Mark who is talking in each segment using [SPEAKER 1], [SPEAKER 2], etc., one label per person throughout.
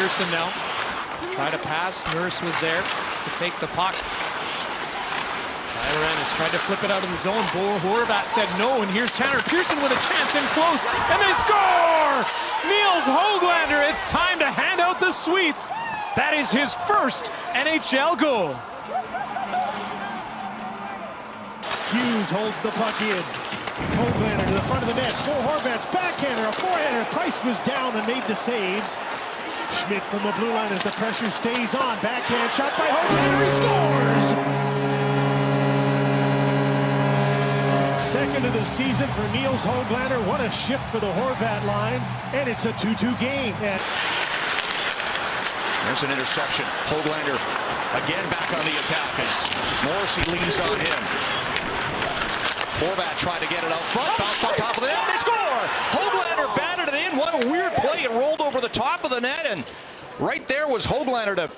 [SPEAKER 1] Pearson now. Try to pass. Nurse was there to take the puck. Tyler Ennis tried to flip it out of the zone. Bo Horvat said no, and here's Tanner Pearson with a chance in close, and they score! Nils Höglander, it's time to hand out the sweets. That is his first NHL goal.
[SPEAKER 2] Hughes holds the puck in. Höglander to the front of the net. Bo Horvat's backhander, a forehander. Price was down and made the saves. Schmidt from the blue line as the pressure stays on. Backhand shot by Höglander. He scores! Second of the season for Nils Höglander. What a shift for the Horvat line. And it's a 2-2 game.
[SPEAKER 3] There's an interception. Höglander again back on the attack as Morrissey leans on him. Horvat tried to get it out front. Bounced on top of the net. They score! Höglander batted it in. What a weird play. It rolled over the top of the net. And right there was Höglander to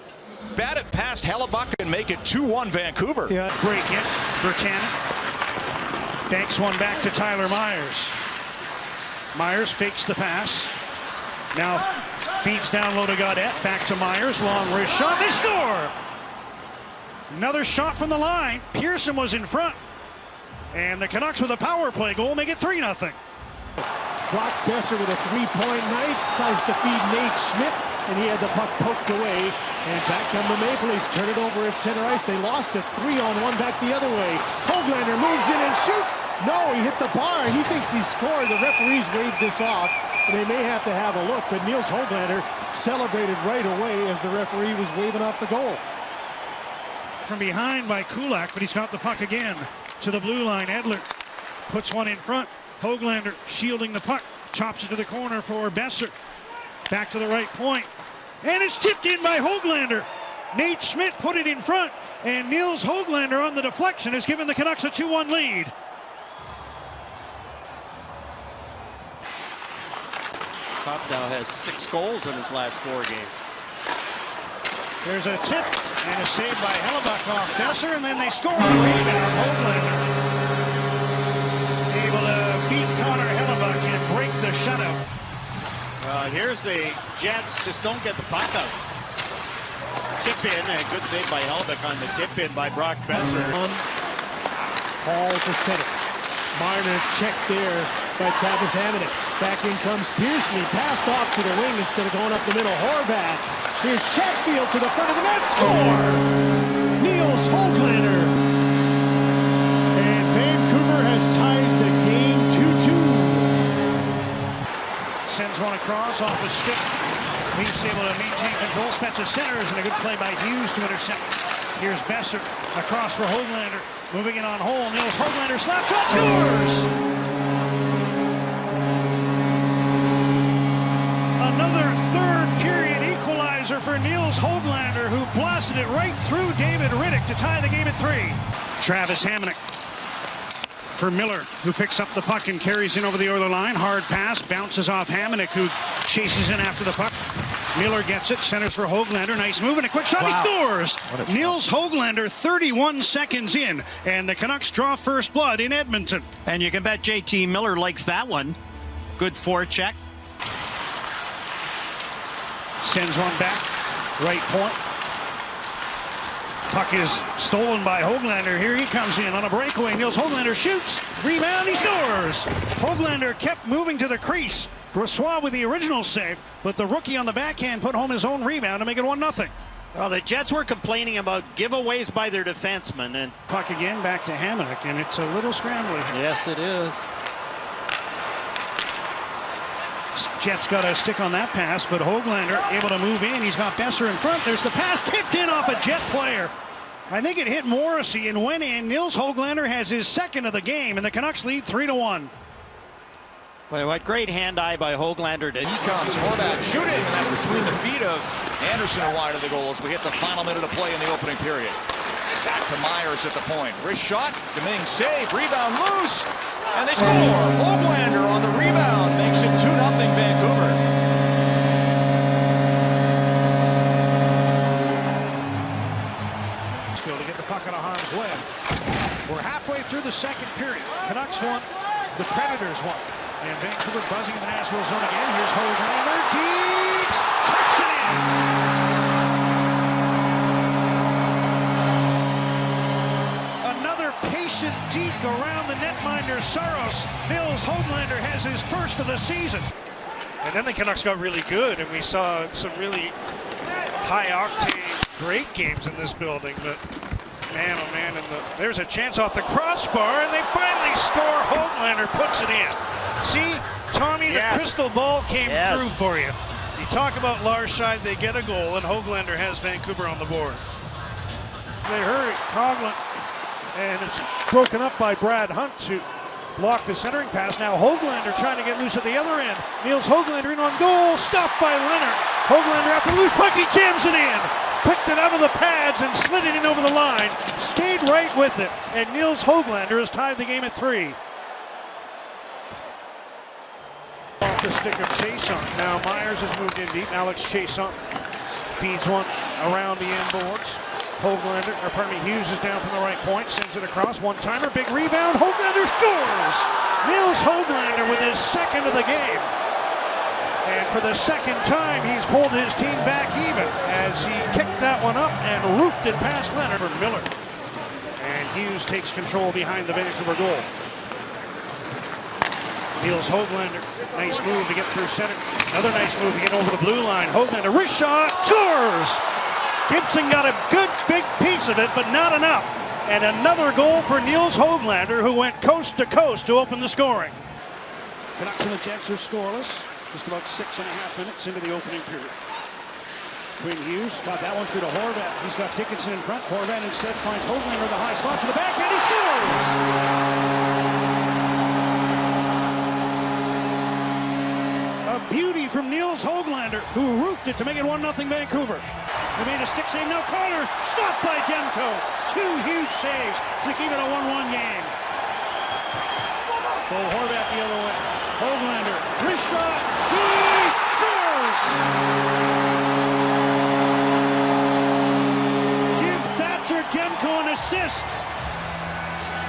[SPEAKER 3] bat it past Hellebuck and make it 2-1 Vancouver.
[SPEAKER 4] Yeah. Break it for Canuck. Banks one back to Tyler Myers. Myers fakes the pass. Now feeds down low to Gaudette. Back to Myers. Long wrist shot. They score! Another shot from the line. Pearson was in front. And the Canucks with a power play goal make it 3-0.
[SPEAKER 2] Brock Besser with a three-point night. Tries to feed Nate Schmidt. And he had the puck poked away. And back come the Maple Leafs. Turn it over at center ice. They lost it 3-on-1 back the other way. Höglander moves in and shoots. No, he hit the bar. He thinks he scored. The referees waved this off. And they may have to have a look. But Nils Höglander celebrated right away as the referee was waving off the goal.
[SPEAKER 4] From behind by Kulak, but he's got the puck again. To the blue line. Edler puts one in front. Höglander shielding the puck. Chops it to the corner for Besser. Back to the right point. And it's tipped in by Höglander. Nate Schmidt put it in front. And Nils Höglander on the deflection has given the Canucks a 2-1 lead.
[SPEAKER 5] Cobb now has 6 goals in his last 4 games.
[SPEAKER 4] There's a tip and a save by Hellebuck off Besser, and then they score on the rebound. Höglander able to beat Connor Hellebuck and break the shutout.
[SPEAKER 5] Here's the Jets, just don't get the puck out. Tip in, a good save by Hellebuck on the tip in by Brock Besser.
[SPEAKER 2] Hall to center. Marner checked there by Travis Hamonic. Back in comes Pearson. He passed off to the wing instead of going up the middle. Horvat. Here's Chatfield to the front of the net. Score! Nils Höglander. And Vancouver has tied the game 2-2.
[SPEAKER 4] Sends one across off his stick. Leafs able to maintain control. Spencer centers, and a good play by Hughes to intercept. Here's Besser across for Höglander. Moving in on hole. Nils Höglander slap shot, scores! Another third period equalizer for Nils Höglander, who blasted it right through David Riddick to tie the game at 3. Travis Hamonic for Miller, who picks up the puck and carries in over the Oiler line. Hard pass, bounces off Hamonic, who chases in after the puck. Miller gets it, centers for Höglander. Nice move and a quick shot. Wow. He scores! Nils Höglander 31 seconds in, and the Canucks draw first blood in Edmonton.
[SPEAKER 6] And you can bet JT Miller likes that one. Good forecheck.
[SPEAKER 4] Sends one back, right point. Puck is stolen by Höglander. Here he comes in on a breakaway. Nils Höglander shoots, rebound, he scores! Höglander kept moving to the crease. Brossoit with the original save, but the rookie on the backhand put home his own rebound to make it 1-0.
[SPEAKER 6] Well, the Jets were complaining about giveaways by their defensemen. And
[SPEAKER 4] puck again back to Hamonic, and it's a little scrambly.
[SPEAKER 1] Yes, it is.
[SPEAKER 4] Jets got a stick on that pass, but Höglander able to move in. He's got Besser in front. There's the pass tipped in off a Jet player. I think it hit Morrissey and went in. Nils Höglander has his second of the game, and the Canucks lead 3-1.
[SPEAKER 6] Boy, what great hand-eye by Höglander.
[SPEAKER 3] He comes, Horvat shooting, and that's between the feet of Anderson and wide of the goal as we hit the final minute of play in the opening period. Back to Myers at the point. Wrist shot, Domingue save, rebound loose, and they score! Höglander on the rebound makes it 2-0 Vancouver.
[SPEAKER 4] Still to get the puck out of harm's way. We're halfway through the second period. Canucks won, the Predators won. And Vancouver buzzing in the Nashville zone again. Here's Höglander, deep, tucks it in. decent deke around the netminder Saros. Nils Höglander has his first of the season. And then the Canucks got really good, and we saw some really high-octane, great games in this building. But man, oh man, there's a chance off the crossbar, and they finally score. Höglander puts it in. See, Tommy, the crystal ball came through for you. You talk about Lars Scheid, they get a goal, and Höglander has Vancouver on the board.
[SPEAKER 2] They hurry, Coughlin, and it's broken up by Brad Hunt to block the centering pass. Now Höglander trying to get loose at the other end. Nils Höglander in on goal, stopped by Leonard. Höglander after the loose puck, he jams it in. Picked it out of the pads and slid it in over the line. Stayed right with it, and Nils Höglander has tied the game at 3. Off the stick of Chason. Now Myers has moved in deep. Alex Chason feeds one around the end boards. Hughes is down from the right point, sends it across, one-timer, big rebound, Höglander scores! Nils Höglander with his second of the game. And for the second time, he's pulled his team back even as he kicked that one up and roofed it past Leonard for Miller. And Hughes takes control behind the Vancouver goal. Nils Höglander, nice move to get through center. Another nice move to get over the blue line. Höglander, wrist shot, scores! Gibson got a good big piece of it, but not enough. And another goal for Nils Höglander, who went coast to coast to open the scoring. Canucks and the Jets are scoreless. Just about 6.5 minutes into the opening period. Quinn Hughes got that one through to Horvat. He's got Dickinson in front. Horvat instead finds Höglander in the high slot to the backhand. He scores! A beauty from Nils Höglander, who roofed it to make it 1-0 Vancouver. They made a stick save. Now Connor, stopped by Demko. 2 huge saves to keep it a 1-1 game. Bo Horvat the other way. Höglander, wrist shot. He scores! Give Thatcher Demko an assist.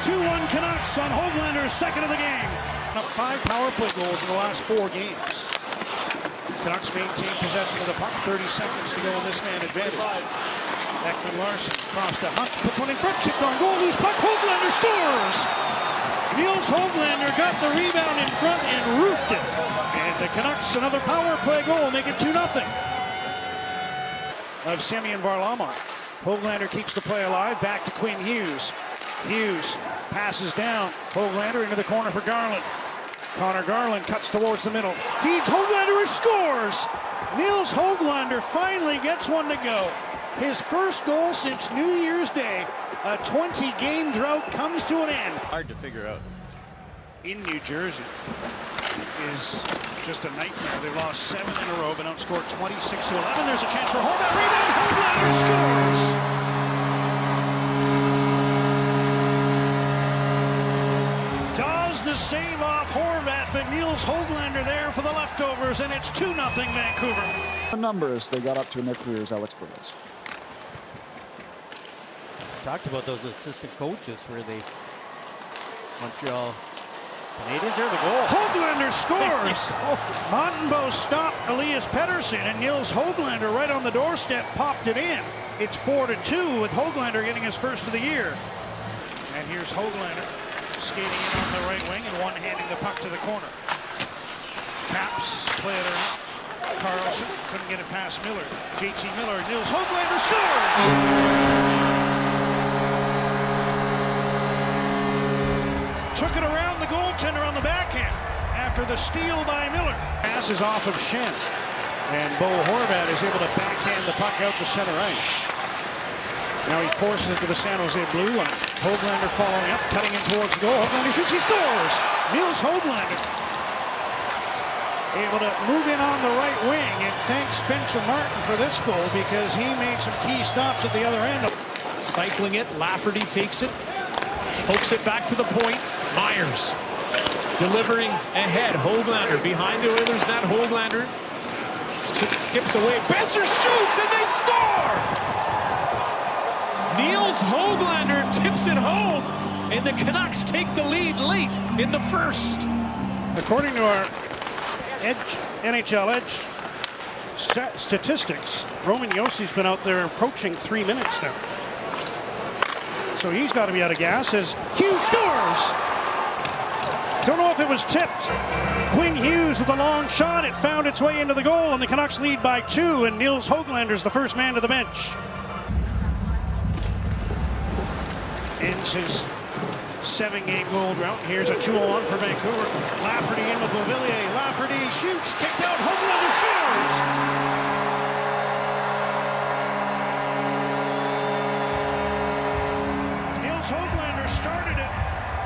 [SPEAKER 2] 2-1 Canucks on Höglander's second of the game. Up 5 power play goals in the last 4 games. Canucks maintain possession of the puck. 30 seconds to go in this man advantage. Ekman Larsson cross to Hunt. Puts one in front. Tipped on goal. Loose puck. Höglander scores! Niels Höglander got the rebound in front and roofed it. And the Canucks, another power play goal, make it 2-0. Of Semyon Varlamov. Höglander keeps the play alive. Back to Quinn Hughes. Hughes passes down. Höglander into the corner for Garland. Connor Garland cuts towards the middle. Feeds Höglander, who scores! Nils Höglander finally gets one to go. His first goal since New Year's Day. A 20-game drought comes to an end.
[SPEAKER 6] Hard to figure out.
[SPEAKER 2] In New Jersey is just a nightmare. They've lost 7 in a row, been outscored 26-11. There's a chance for Horvat. Rebound. Höglander scores! The save off Horvat, but Nils Höglander there for the leftovers, and it's 2-0 Vancouver.
[SPEAKER 7] The numbers they got up to in their careers, Alex Burrows.
[SPEAKER 8] Talked about those assistant coaches where they Montreal Canadiens are the goal.
[SPEAKER 4] Höglander scores! Montembeault stopped Elias Pettersson, and Nils Höglander right on the doorstep popped it in. It's 4-2 with Höglander getting his first of the year. And here's Höglander skating in on the right wing and one-handing the puck to the corner. Caps play it around. Carlson couldn't get it past Miller. JT Miller, Nils Höglander scores! Took it around the goaltender on the backhand after the steal by Miller. Pass is off of Schenn. And Bo Horvat is able to backhand the puck out to center ice. Now he forces it to the San Jose blue line. Höglander following up, cutting in towards the goal. Höglander shoots, he scores! Nils Höglander able to move in on the right wing, and thanks Spencer Martin for this goal because he made some key stops at the other end.
[SPEAKER 1] Cycling it, Lafferty takes it, pokes it back to the point. Myers delivering ahead. Höglander behind the Oilers net. Höglander skips away. Besser shoots and they score! Nils Höglander tips it home, and the Canucks take the lead late in the first.
[SPEAKER 4] According to our NHL Edge statistics, Roman Yossi's been out there approaching 3 minutes now. So he's got to be out of gas as Hughes scores. Don't know if it was tipped. Quinn Hughes with a long shot. It found its way into the goal, and the Canucks lead by 2, and Nils Höglander's the first man to the bench. Ends his 7-game goal drought. Here's a 2-on-1 for Vancouver. Lafferty in with Beauvillier. Lafferty shoots, kicked out, Höglander scores! Nils Höglander started it,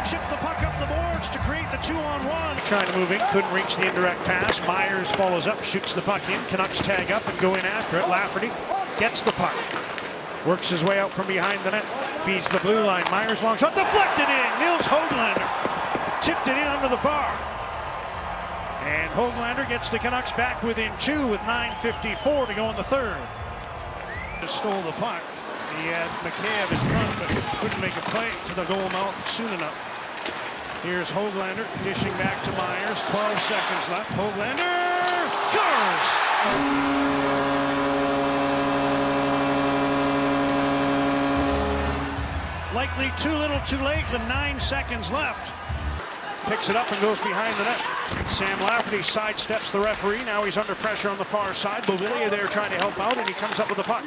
[SPEAKER 4] chipped the puck up the boards to create the 2-on-1. Trying to move in, couldn't reach the indirect pass. Myers follows up, shoots the puck in. Canucks tag up and go in after it. Lafferty gets the puck. Works his way out from behind the net. Feeds the blue line. Myers long shot deflected in. Nils Höglander tipped it in under the bar. And Höglander gets the Canucks back within 2 with 9:54 to go in the third. Just stole the puck. He had McCabe in front, but couldn't make a play to the goal mouth soon enough. Here's Höglander dishing back to Myers. 12 seconds left. Höglander scores! Likely too little too late with 9 seconds left. Picks it up and goes behind the net. Sam Lafferty sidesteps the referee. Now he's under pressure on the far side. Beauvillier there trying to help out, and he comes up with the puck.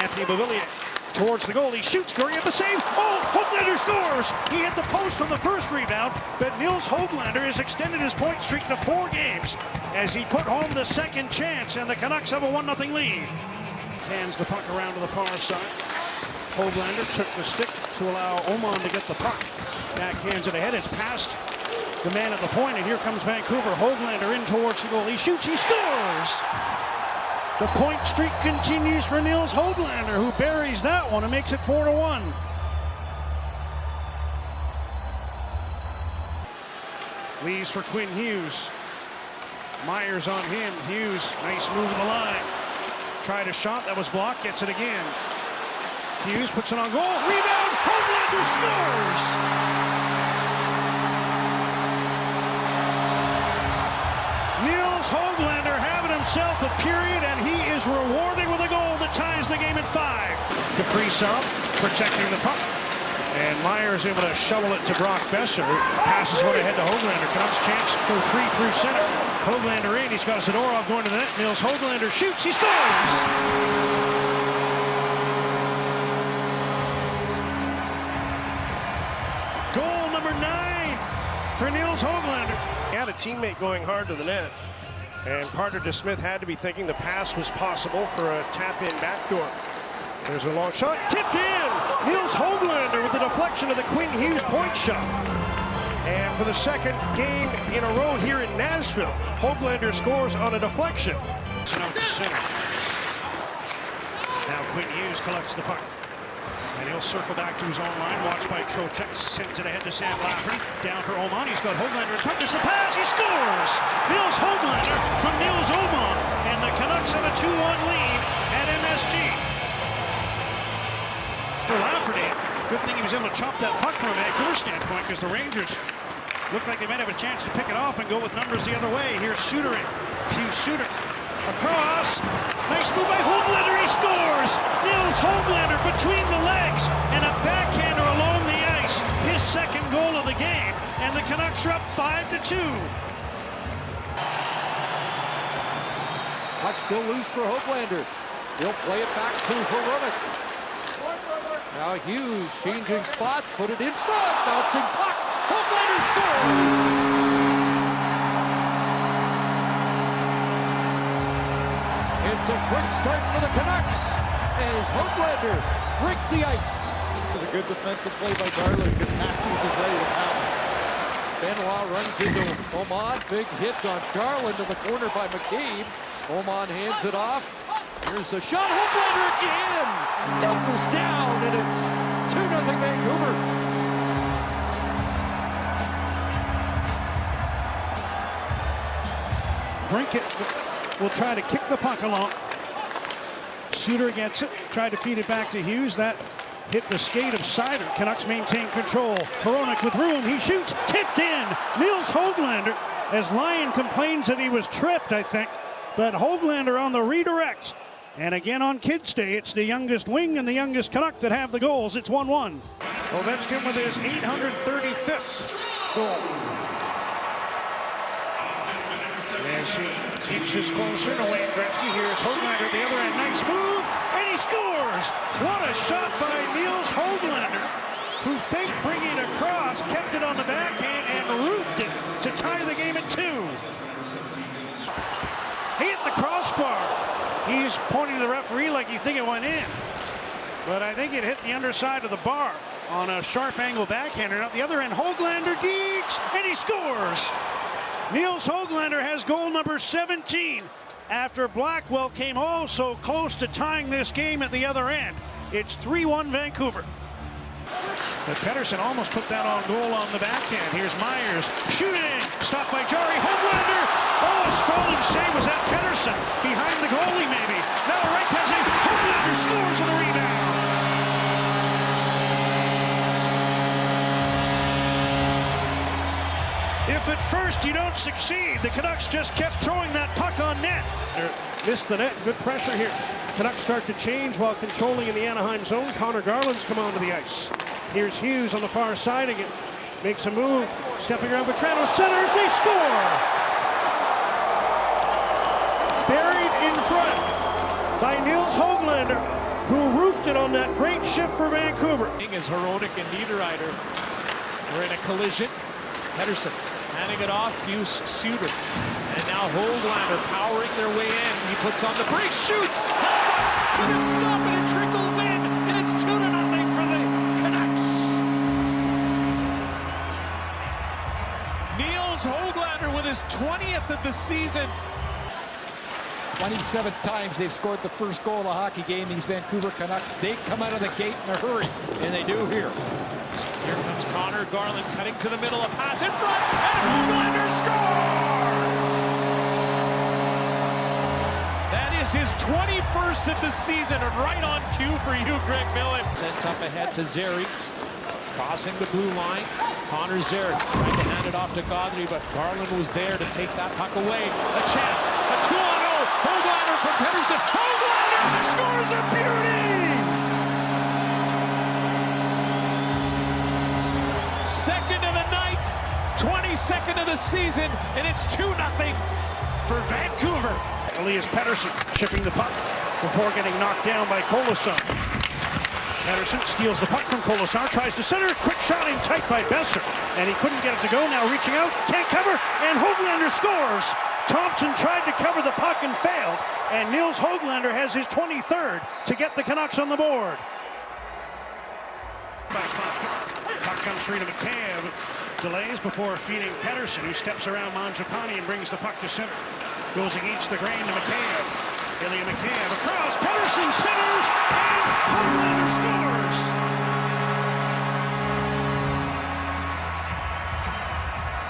[SPEAKER 4] Anthony Beauvillier towards the goal. He shoots. Gurry at the save. Oh, Höglander scores! He hit the post on the first rebound, but Nils Höglander has extended his point streak to 4 games as he put home the second chance, and the Canucks have a 1-0 lead. Hands the puck around to the far side. Höglander took the stick to allow Oman to get the puck. Backhands it ahead. It's past the man at the point, and here comes Vancouver. Höglander in towards the goal. He shoots. He scores! The point streak continues for Nils Höglander, who buries that one and makes it 4-1. Leaves for Quinn Hughes. Myers on him. Hughes, nice move of the line. Tried a shot. That was blocked. Gets it again. Hughes puts it on goal. Rebound. Höglander scores! Nils Höglander having himself a period, and he is rewarded with a goal that ties the game at 5. Kaprizov protecting the puck. And Myers able to shovel it to Brock Besser. Passes one ahead to Höglander. Canucks chance for 3 through center. Höglander in. He's got Zadorov going to the net. Nils Höglander shoots. He scores! Goal number 9 for Nils Höglander. He had a teammate going hard to the net, and partner DeSmith had to be thinking the pass was possible for a tap-in backdoor. There's a long shot, tipped in! Nils Höglander with the deflection of the Quinn Hughes point shot. And for the second game in a row here in Nashville, Höglander scores on a deflection. Out to center. Now Quinn Hughes collects the puck. And he'll circle back to his own line, watched by Trocheck, sends it ahead to Sam Lafferty, down for Oman. He's got Höglander in front, there's the pass, he scores! Nils Höglander from Nils Oman, and the Canucks have a 2-1 lead at MSG. For Lafferty, good thing he was able to chop that puck from a Vancouver standpoint, because the Rangers look like they might have a chance to pick it off and go with numbers the other way. Here's Suter in, Hughes Suter. Across, nice move by Höglander, he scores! Nils Höglander between the legs, and a backhander along the ice, his second goal of the game, and the Canucks are up 5-2.
[SPEAKER 9] Puck still loose for Höglander. He'll play it back to Hronek. Now Hughes changing spots, put it in front, bouncing puck, Höglander scores! It's a quick start for the Canucks as Höglander breaks the ice.
[SPEAKER 7] It was a good defensive play by Garland because Matthews is ready to pounce.
[SPEAKER 9] Benoit runs into Oman. Big hit on Garland to the corner by McCabe. Oman hands it off. Here's a shot. Höglander again. Doubles down, and it's 2-0 Vancouver.
[SPEAKER 4] Brinkett will try to kick the puck along. Suter gets it, tried to feed it back to Hughes. That hit the skate of Sider. Canucks maintain control. Hronek with room, he shoots, tipped in. Nils Höglander, as Lyon complains that he was tripped, I think. But Höglander on the redirect And again on Kids Day, it's the youngest wing and the youngest Canuck that have the goals. It's 1-1. Ovechkin with his 835th goal. As he inches closer to Wayne Gretzky, here's Hoglander at the other end. Nice move, and he scores! What a shot by Nils Hoglander, who faked bringing it across, kept it on the backhand, and roofed it to tie the game at 2. He hit the crossbar. He's pointing to the referee like he think it went in. But I think it hit the underside of the bar on a sharp angle backhander. At the other end, Hoglander digs, and he scores! Nils Hoglander has goal number 17 after Blackwell came oh so close to tying this game at the other end. It's 3-1 Vancouver. But Pettersson almost put that on goal on the backhand. Here's Myers shooting, stopped by Jari. Hoglander, oh, a sprawling save. Was that Pettersson behind the goalie maybe? Now a right passing, Hoglander scores with a rebound. If at first you don't succeed, the Canucks just kept throwing that puck on net.
[SPEAKER 2] Missed the net. Good pressure here. Canucks start to change while controlling in the Anaheim zone. Connor Garland's come onto the ice. Here's Hughes on the far side again. Makes a move. Stepping around Petrano. Centers. They score! Buried in front by Nils Hoglander, who roofed it on that great shift for Vancouver.
[SPEAKER 1] As Hronek and Niederreiter are in a collision. Pettersson handing it off, Hughes Suter. And now Hoglander powering their way in. He puts on the brakes, shoots! Couldn't stop it, it trickles in, and it's 2-0 for the Canucks. Nils Hoglander with his 20th of the season.
[SPEAKER 9] 27 times they've scored the first goal of the hockey game. These Vancouver Canucks, they come out of the gate in a hurry, and they do here.
[SPEAKER 1] Here comes Connor Garland cutting to the middle, a pass in front, and Hoglander scores! That is his 21st of the season, and right on cue for you, Greg Millen. Sent up ahead to Zary, crossing the blue line. Connor Zary tried to hand it off to Godley, but Garland was there to take that puck away. A chance, a 2-on-0, Hoglander from Pettersson. Hoglander scores a beauty! Second of the night, 22nd of the season, and it's 2-0 for Vancouver.
[SPEAKER 4] Elias Pettersson chipping the puck before getting knocked down by Kolesar. Pettersson steals the puck from Kolesar, tries to center, quick shot in tight by Besser, and he couldn't get it to go. Now reaching out, can't cover, and Hoglander scores. Thompson tried to cover the puck and failed, and Nils Hoglander has his 23rd to get the Canucks on the board. Puck comes free to McCabe, delays before feeding Pettersson, who steps around Mangiapane and brings the puck to center. Goes against the grain to McCabe. Ilya McCabe across, Pettersson centers, and Hoglander scores!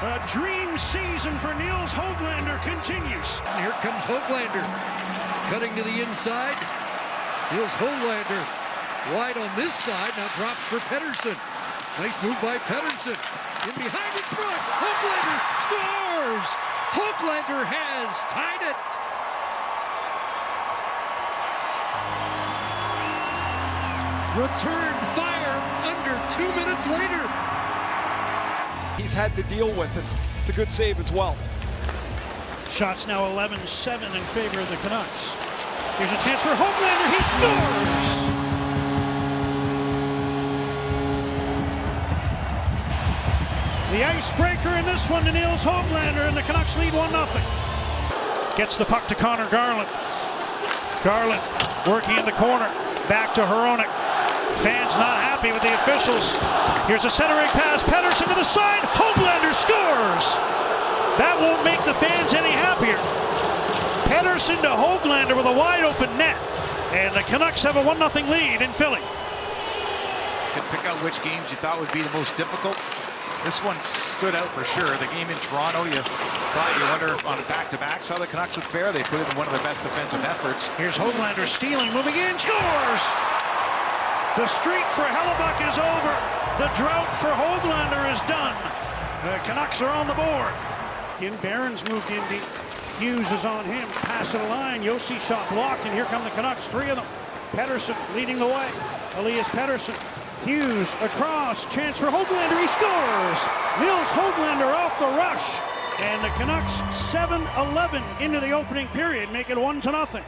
[SPEAKER 4] A dream season for Nils Hoglander continues.
[SPEAKER 9] And here comes Hoglander, cutting to the inside. Nils Hoglander wide on this side, now drops for Pettersson. Nice move by Pettersson. In behind in front, Hoglander scores! Hoglander has tied it. Return fire under 2 minutes later.
[SPEAKER 10] He's had to deal with it. It's a good save as well.
[SPEAKER 4] Shots now 11-7 in favor of the Canucks. Here's a chance for Hoglander. He scores! The icebreaker in this one to Nils Hoglander, and the Canucks lead 1-0. Gets the puck to Connor Garland. Garland working in the corner. Back to Hronek. Fans not happy with the officials. Here's a centering pass. Pettersson to the side. Hoglander scores! That won't make the fans any happier. Pettersson to Hoglander with a wide open net. And the Canucks have a 1-0 lead in Philly.
[SPEAKER 3] Can pick out which games you thought would be the most difficult. This one stood out for sure. The game in Toronto, you wonder on back-to-backs how the Canucks would fare. They put in one of their best defensive efforts.
[SPEAKER 4] Here's Hoglander stealing, moving in, scores! The streak for Hellebuck is over. The drought for Hoglander is done. The Canucks are on the board. Barron's moved in deep. Hughes is on him. Pass to the line. Yossi shot blocked, and here come the Canucks. 3 of them. Pettersson leading the way. Elias Pettersson. Hughes across. Chance for Höglander. He scores. Nils Höglander off the rush. And the Canucks 7-11 into the opening period, make it 1-0.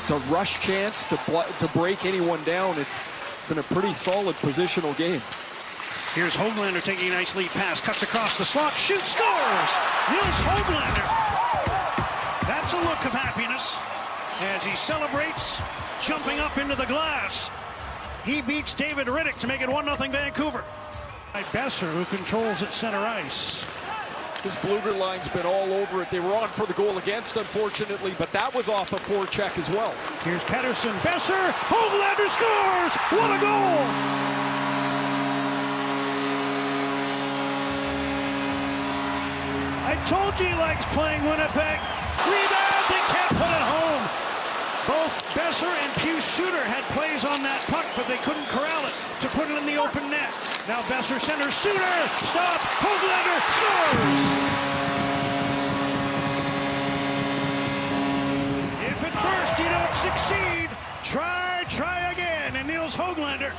[SPEAKER 10] To rush chance to break anyone down, it's been a pretty solid positional game.
[SPEAKER 4] Here's Höglander taking a nice lead pass, cuts across the slot, shoots, scores! Nils Höglander. That's a look of happiness as he celebrates, jumping up into the glass. He beats David Riddick to make it 1-0 Vancouver. By Besser, who controls at center ice.
[SPEAKER 10] His Bluger line's been all over it. They were on for the goal against, unfortunately, but that was off a forecheck as well.
[SPEAKER 4] Here's Pettersson, Besser, Höglander scores! What a goal! I told you he likes playing Winnipeg. Rebound, they can't put it home. Both Besser and Pius Suter had plays on that puck, but they couldn't corral it to put it in the open net. Now Besser centers, Suter, stop, Höglander scores! If at first you don't succeed, try again. And Nils Höglander.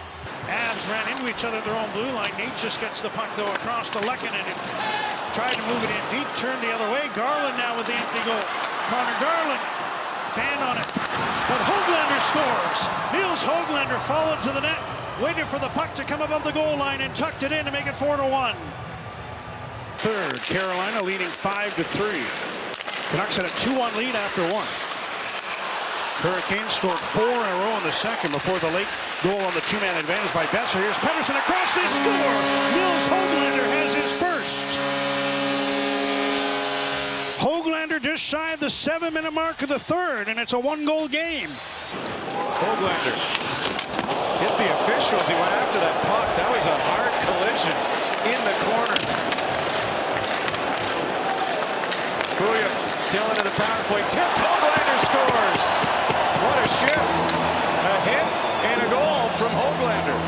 [SPEAKER 4] Avs ran into each other at their own blue line. Nate just gets the puck though across to Lehkonen and tried to move it in deep, turned the other way. Garland now with the empty goal. Connor Garland, fan on it. But Höglander scores. Nils Höglander followed to the net, waited for the puck to come above the goal line and tucked it in to make it 4-1. Third, Carolina leading 5-3. Canucks had a 2-1 lead after 1. Hurricanes scored 4 in a row in the second before the late goal on the 2-man advantage by Besser. Here's Pettersson across, they score! Nils Höglander has his first. Höglander just shy of the 7-minute mark of the third, and it's a 1-goal game.
[SPEAKER 5] Höglander hit the officials. He went after that puck. That was a hard collision in the corner. Kuya tailing to the power play. Tip, Höglander scores. What a shift. A hit and a goal from Höglander.